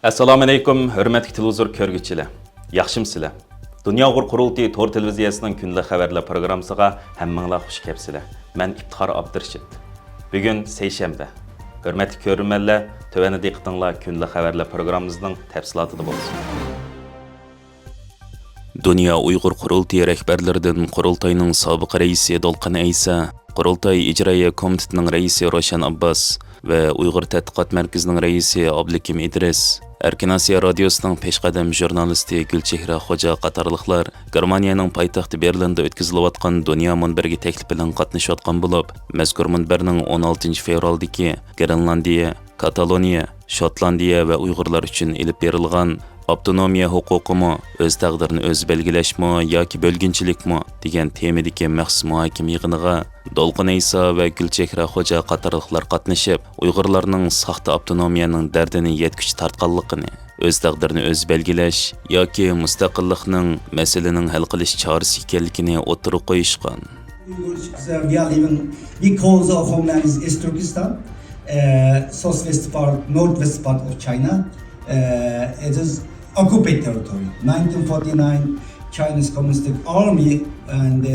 Assalomu alaykum, hurmatli televizor ko'rguvchilar. Yaxshimsizlar? Dunyo qurultiyi Tor televiziyasining kundalik xabarlar programmasiga hammanglar xush kelibsizlar. Men İftixor Abdurashid. Bugun seshanba. Hurmatli ko'ruvchilar, tövani diqqatinglar kundalik xabarlar programmamizning tafsilotida bo'lsin. Dunyo Uyg'ur qurultiyi rahbarlaridan qurultayning sobiq raisi Dolqin Aysa, qurultay ijroiya komitetining raisi Roshan Abbas va Uyg'ur tadqiqot markazining raisi Abdukim Idris, Erkin Asiya radiosining peshqadam jurnalisti Gulchehra Xo'ja qatorliqlar Germaniyaning poytaxti Berlinda o'tkazilayotgan dunyo munbariga taklif bilan qatnashayotgan bo'lib, mazkur munbarning 16 fevraldagi Grenlandiya, Kataloniya, Shotlandiya va Uyg'urlar uchun ilib berilgan avtonomiya huquqimi, o'z taqdirini o'z belgilashmi yoki bo'lginchilikmi degan temadagi maxsus muhokama yig'iniga Dolqin Aysa va Gulchehra Xo'ja qatorliqlar qatnashib, Uyg'urlarning soxta avtonomiyaning dardini yetkuch tartqanligini, o'z taqdirini o'z belgilash yoki mustaqillikning masalaning hal qilish chorasi ekanligini o'tirib qo'yishgan. We are living because our homeland is East Turkestan, southwest part, northwest part of China. It is occupied territory. 1949, Chinese Communist Army and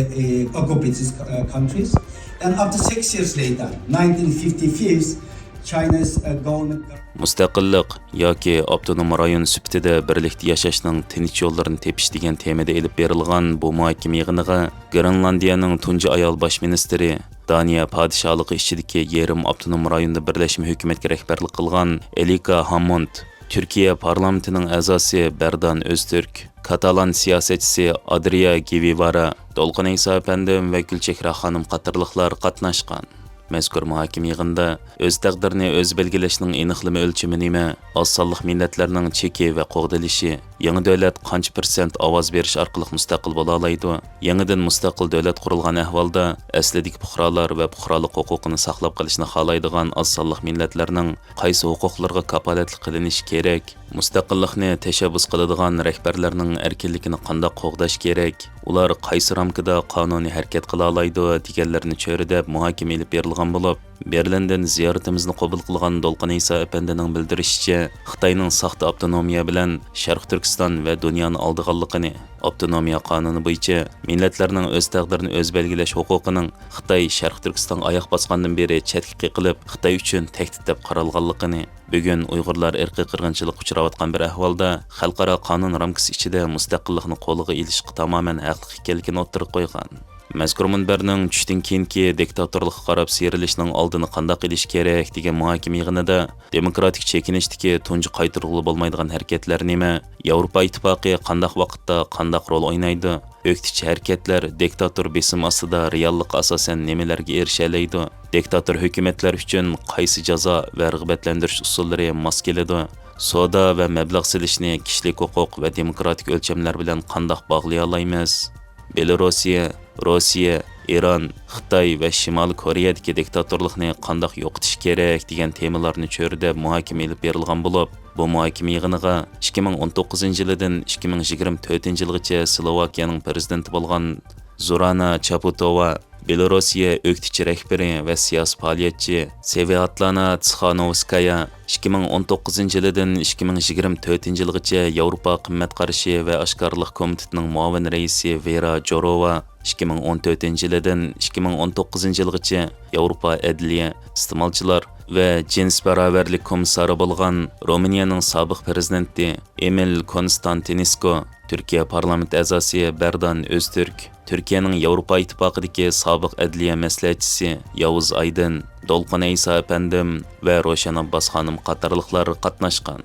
occupied these countries. And after 6 years later, 1955, China's government. Mustaqillik yoki avtonom rayon sifatida birlikda yashashning tinch yo'llarini tepish degan temada elib berilgan bu muhokama yig'iniga Grenlandiyaning tunji ayol bosh ministri, Daniya podshohligi ichidagi yerim avtonom rayonda birlashma hukumatga rahbarlik qilgan Elika Hammond, Türkiye parlamentining a'zosi Berdan Öztürk, Katalan siyosatchisi Adria Gevivara, Dolqin Aysa apandim va Gulchehra xonim qatorliqlar qatnashgan. Mazkur muhokama yig'inida o'z taqdirini o'z belgilashning aniqlama o'lchami nima, oz sonliq millatlarning cheki va qo'g'dilishi, yangi davlat qancha % ovoz berish orqali mustaqil bo'la oladi, yangidan mustaqil davlat qurilgan ahvolda aslidagi fuqarolar va fuqarolik huquqini saqlab qolishni xohlaydigan oz sonliq millatlarning qaysi huquqlarga kapolatlik qilinishi kerak, mustaqillikni tashabbus qiladigan rahbarlarning erkinligini qanday qo'g'dash kerak, ular qaysi ramkada qonuniy harakat qila oladi deganlarni cho'ridab muhokama ilib berilgan bo'lib, Berlindan ziyoratimizni qabul qilgan Dolqin Aysa apandining bildirishicha, Xitoyning soxta avtonomiya bilan Sharq Turkiston va dunyoni oldiganligini, avtonomiya qonuni bo'yicha millatlarning o'z taqdirini o'z belgilash huquqining Xitoy Sharq Turkiston oyoq bosgandan beri chetga qilib, Xitoy uchun tahdid deb qaralganligini, bugun Uyg'urlar irqiy qirg'inchilikka uchrayotgan bir ahvolda xalqaro qonun ramkasi ichida mustaqillikni qo'lga ilishga tamoman haqli ekanligini o'tirib qo'ygan. Mazkur munbarning tushdan keyingi diktatorlikqa qarab serilishning oldini qanday qilish kerak degan muhokama yig'inida demokratik chekinishdagi tunji qaytarg'ili bo'lmaydigan harakatlar nima, Yevropa ittifoqi qanday vaqtda qanday rol o'ynaydi, o'qitichi harakatlar diktator besim ostida reallik asosan nimalarga erisha oladi, diktator hukumatlar uchun qaysi jazo va rag'batlantirish usullari mos keladi, savdo va mablag' silishni kishilik huquq va demokratik o'lchamlar bilan qanday bog'lay olamiz, Belorussiya, Rossiya, Iran, Xitoy va Shimoliy Koreyadagi diktatorlikni qanday yo'qotish kerak degan temalarni cho'rida muhokama ilib berilgan bo'lib, bu muhokama yig'iniga 2019-yildan 2024-yilgacha Slovakiyaning prezidenti bo'lgan Zorana Chaputova, Belorussiya o'qitichi rahbari va siyosiy faoliyatchi Svetlana Tsikhanovskaya, 2019-yildan 2024-yilgacha Yevropa qimmat qarashi va oshkorlik komitetining muavin raisi Vera Jourova, 2014-yildan 2019-yilgacha Yevropa adliya, iste'molchilar va jins barobarlik komissari bo'lgan Romaniyaning sobiq prezidenti Emil Konstantinescu, Türkiye parlament a'zosi Berdan Öztürk, Türkiye'nin Yevropa ittifoqidagi sobiq adliya maslahatchisi Yavuz Aydin, Dolqin Aysa apandim va Roshan Abbas xonim qatorliqlar qatnashgan.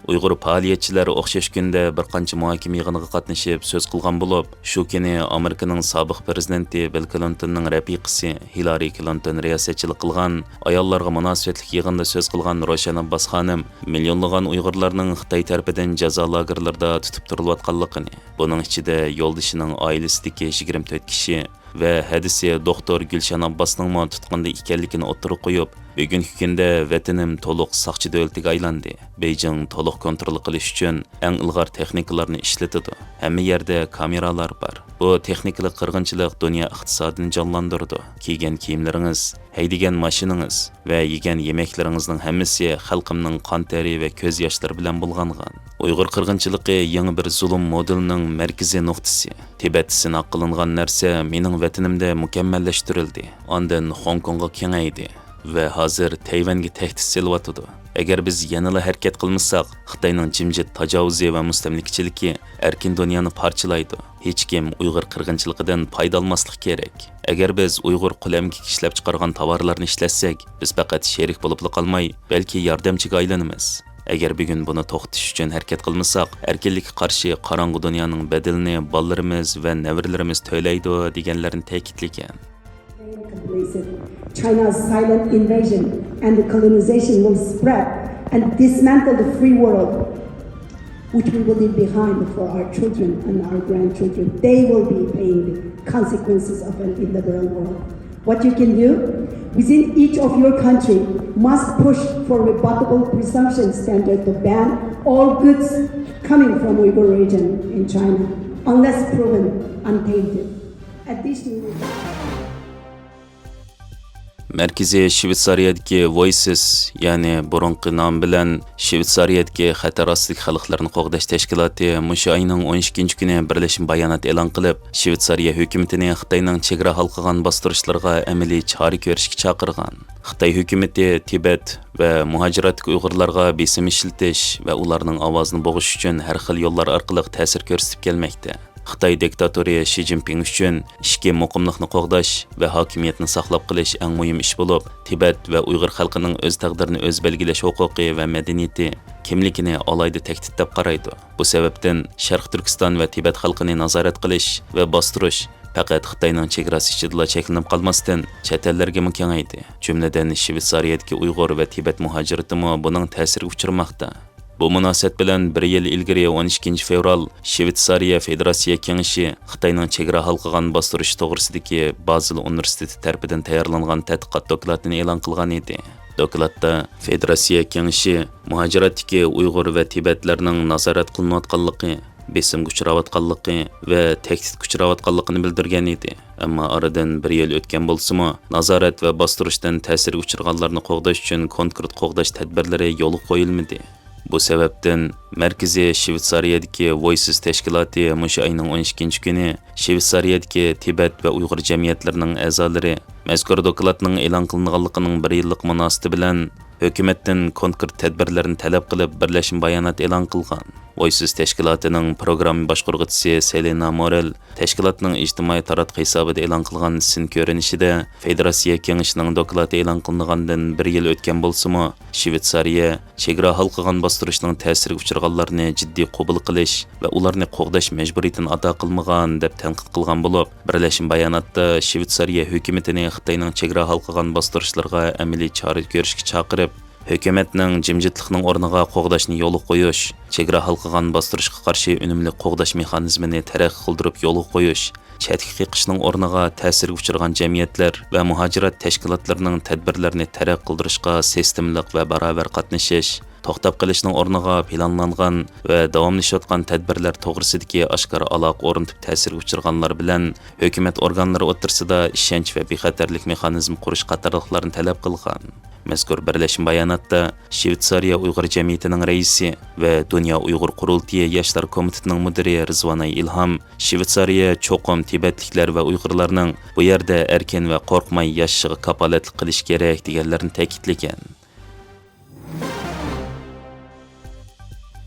Uyg'ur faoliyatchilari o'xshash kunda bir qancha muhokama yig'iniga qatnashib so'z qilgan bo'lib, shu kuni Amerikaning sobiq prezidenti Bill Clintonning rafiqasi Hillary Clinton riyosatchilik qilgan ayollarga munosabatli yig'inda so'z qilgan Roshan Abbas xonim millionlagan Uyg'urlarning Xitoy tarafidan jazo lagerlarida tutib turilayotganligini, buning ichida yo'ldishining oilasidagi 24 kishi va hadisi doktor Gulshan Abbasning tutqunda ekanligini o'tirib qo'yib, bugungi kunda vatanim to'liq saqchi davlatiga aylandi. Beijing to'liq kontrol qilish uchun eng ilg'or texnikalarni ishlatadi. Hamma yerda kameralar bor. Bu texnikalik qirg'inchilik dunyo iqtisodini jonlantirdi. Kiygan kiyimlaringiz, haydigan mashinangiz va yegan yemeklaringizning hammasi xalqimning qon teri va ko'z yoshlari bilan bulg'angan. Uyg'ur qirg'inchiligi yangi bir zulm modelining markaziy nuqtasi. Tibet sinaq qilingan narsa mening vatanimda mukammallashtirildi. Ondan Hong Kongga kengaydi va hozir Tayvanga tahdid selyotdi. Agar biz yanada harakat qilmasak, Xitoyning jimjit tajovuzi va mustamlikachilik erkin dunyoni parchalaydi. Hech kim Uyg'ur qirg'inchiligidan foyda olmaslik kerak. Agar biz Uyg'ur qulamga ishlab chiqargan tovarlarni ishlatsak, biz faqat sherik bo'lib qolmay, balki yordamchiga aylanamiz. Agar bugun buni to'xtatish uchun harakat qilmasak, erkinlikka qarshi qorong'u dunyoning bedelini bolalarimiz va nevarlarimiz to'laydi deganlarni ta'kidlagan. China's silent invasion and the colonization will spread and dismantle the free world, which we will leave behind for our children and our grandchildren. They will be paying the consequences of an illiberal world. What you can do within each of your country must push for rebuttable presumption standard to ban all goods coming from Uyghur region in China, unless proven untainted. Additionally, Merkezi Shvetsariyadagi Voices, ya'ni burunqi nom bilan Shvetsariyadagi xatar ostidagi xalqlarni qo'g'dash tashkiloti mushu oyning 12 kuni birlashma bayonot e'lon qilib, Shvetsariya hukumatini Xitoyning chegara halqagan bostirishlarga amaliy chora ko'rishga chaqirgan. Xitoy hukumati Tibet va muhojiratdagi Uyg'urlarga besim ishiltish va ularning ovozini bo'g'ish uchun har xil yo'llar orqali ta'sir ko'rsatib kelmoqda. Xitoy diktatori Xi Jinping uchun ishki muqimlikni qo'g'dash va hokimiyatni saqlab qolish eng muhim ish bo'lib, Tibet va Uyg'ur xalqining o'z taqdirini o'z belgilash huquqi va madaniyati kimligini alayda tahdid deb qaraydi. Bu sababdan Sharq Turkiston va Tibet xalqini nazorat qilish va bostirish faqat Xitoyning chegarasi ichida cheklanib qolmasdan chet ellarga kengaydi. Jumladan Shvetsariyadagi Uyg'ur va Tibet muhojiratimi buning ta'siriga uchramoqda. Bu munosabat bilan bir yil ilgari 12 fevral Shvetsariya Federatsiya Kengashi Xitoyning chegara halqagan bostirish to'g'risidagi Basel universiteti tarafidan tayyorlangan tadqiqot dokladini e'lon qilgan edi. Dokladda Federatsiya Kengashi muhojiratdagi Uyg'ur va Tibetlarning nazorat qilinayotganligi, besimga uchrayotganligi va tahdidga uchrayotganligini bildirgan edi. Ammo oradan bir yil o'tgan bo'lsa-mu, nazorat va bostirishdan ta'sirga uchraganlarni qo'g'dash uchun konkret qo'g'dash tadbirlari yo'lga qo'yilmadi. Bu sebepten Merkezi Shvetsariyadagi Voices tashkiloti mushu oyning 12 kuni Shvetsariyadagi Tibet va Uyg'ur jamiyatlarining a'zolari mazkur dokladning e'lon qilinganligining 1 yillik munosabati bilan hukumatdan konkret tadbirlarni talab qilib birlashma bayonot e'lon qilgan. Voices tashkilotining programma boshqaruvchisi Selena Morel tashkilotning ijtimoiy taratqush hisobida e'lon qilgan sin ko'rinishida Federatsiya Kengashining doklati e'lon qilingandan 1 yil o'tgan bo'lsa-mu, Shvetsariya chegara halqagan bostirishning ta'siriga uchraganlarni jiddiy qabul qilish va ularni qo'g'dash majburiyatini ado qilmagan deb tanqid qilgan bo'lib, birlashma bayonotda Shvetsariya hukumatini Xitoyning chegara halqagan bostirishlarga amaliy chora ko'rishga chaqirib, hukumatning jimjitlikning o'rniga qo'g'dashni yo'lga qo'yish, chegara halqagan bostirishga qarshi unumli qo'g'dash mexanizmini taraqqiy qildirib yo'lga qo'yish, chetga qiqishning o'rniga ta'sirga uchragan jamiyatlar va muhojirat tashkilotlarining tadbirlarini taraqqiy qildirishga sistemlik va barobar qatnashish, to'xtab qilishning o'rniga planlangan va davomlashayotgan tadbirlar to'g'risidagi oshkor aloqa o'rnatib ta'sirga uchraganlar bilan hukumat organlari o'rtasida ishonch va bexatarlik mexanizmi qurish qatorliqlarni talab qilgan. Mazkur birlashma bayonotda Shvetsariya Uyg'ur jamiyatining raisi va Dunyo Uyg'ur qurultiyi yoshlar komitetining mudiri Rizvanay Ilhom Shvetsariya cho'qim Tibetliklar va Uyg'urlarning bu yerda erkin va qo'rqmay yashashiga kapolatlik qilish kerak deganlarini ta'kidlagan.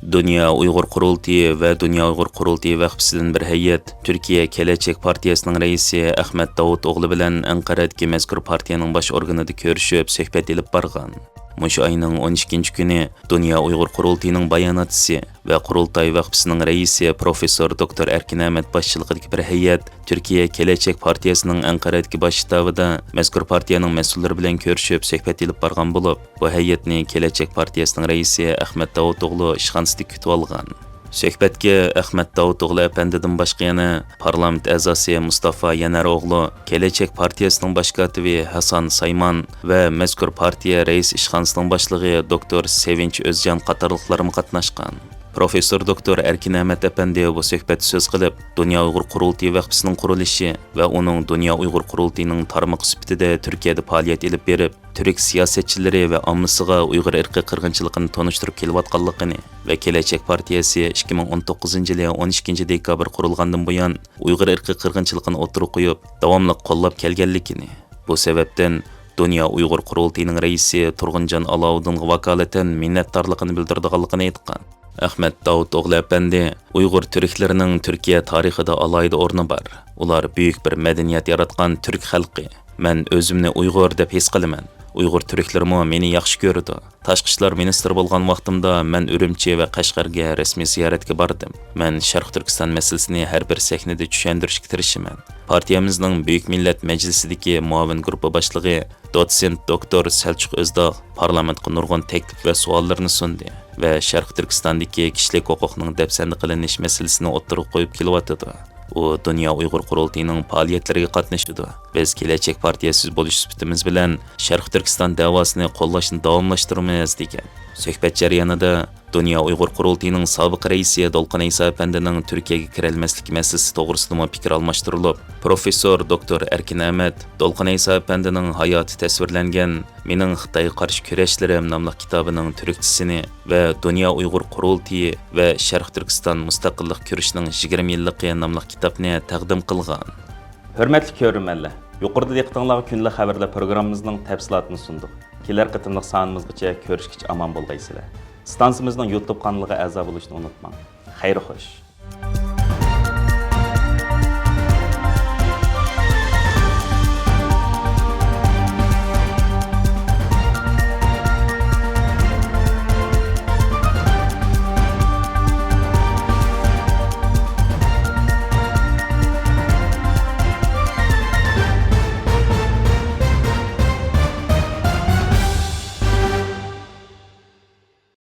Dünya Uyg'ur qurultiyi va Dünya Uyg'ur qurultiyi vaqfisidan bir hay'at Turkiya Kelajak partiyasining raisi Ahmet Davutoğlu bilan Anqaradagi mazkur partiyaning bosh organida ko'rishib, suhbat olib borgan. Mushu oyning 12 kuni Dünya Uyg'ur qurultiyining bayonotchisi va qurultay vaqfisining raisi professor Dr. Erkin Ahmet boshchiligidagi bir hay'at Turkiya Kelajak partiyasining Anqaradagi bosh shtabida mazkur partiyaning mas'ullari bilan ko'rishib, suhbat olib borgan bo'lib, bu hay'atni Kelajak partiyasining raisi Ahmet Davutoğlu ishxonasida kutib olgan. Suhbatga Ahmet Davutoğlu apandidan boshqa yana parlament a'zosi Mustafa Yanaroğlu, Kelajak partiyasining bosh kotibi Hasan Sayman va mazkur partiya rais ishxonasining boshlig'i Dr. Sevinch O'zjan qatorliqlari qatnashgan. Professor Doktor Erkin Ahmet Efendi bu söhbət söz qilib, Dünya Uyghur Qurultayı vaqfisining qurilishi va uning Dünya Uyghur Qurultayının tarmoq sifatida Turkiyada faoliyat elib berib, Türk siyosatchilari va ommasiga Uyg'ur irqiy qirg'inchiligini tonishtirib kelayotganligini va Kelajak partiyasi 2019-yili 12 dekabr qurilgandan buyon Uyg'ur irqiy qirg'inchiligini o'tirib qo'yib, davomli qo'llab kelganligini, bu sababdan Dünya Uyghur Qurultayının raisi Turg'unjon Alovuddinga vakolatan minnatdorligini bildirganligini aytgan. Ahmet Davud o'g'li Efendi, Uyg'ur türklarining Turkiya tarixida alayda o'rni bor. Ular buyuk bir madaniyat yaratgan turk xalqi. Men o'zimni Uyg'ur deb his qilaman. Uyg'ur türklarimi meni yaxshi ko'rdi. Tashqi ishlar ministri bo'lgan vaqtimda men Urumchi va Qashqarga rasmiy ziyoratga bordim. Men Sharq Turkiston masalasini har bir sahnada tushuntirishga tirishaman. Partiyamizning Buyuk Millat Majlisidagi muavin guruhi boshlig'i dotsent doktor Selçuk Özdağ parlamentga nurg'un taklif va savollarni sundi va Sharq Turkistondagi kishilik huquqning dafsanda qilinish masalasini o'tirib qo'yib kelyotdi. U Dünya Uyghur Qurultayının faoliyatlariga qatnashdi. Biz Kelajak partiyasi bo'lish sifatimiz bilan Sharq Turkiston davosini qo'llashni davomlashtiramiz degan. Suhbat jarayonida Dünya Uyghur Qurultayının sobiq raisi Dolqin Isa Efendining Turkiyaga kirolmasligi masalasi to'g'risida fikr almashtirilib, Professor Doktor Erkin Ahmet Dolqin Isa Efendining hayoti tasvirlangan Mening Xitoyga qarshi kurashlarim nomli kitobining turkchisini va Dünya Uyghur Qurultayi va Sharq Turkiston mustaqillik kurishining 20 yilligi nomli kitobni taqdim qilgan. Hörmətli görürmənlər, yuqorida diqqətinizə günlük xəbərlər proqramımızın təfsilatını sunduq. Kelər qıtımlıq sanımızgacha görüşkiç aman bolğaysızlar. Stansiyamızın YouTube kanalına əza oluşunu unutmayın. Xeyir xoş.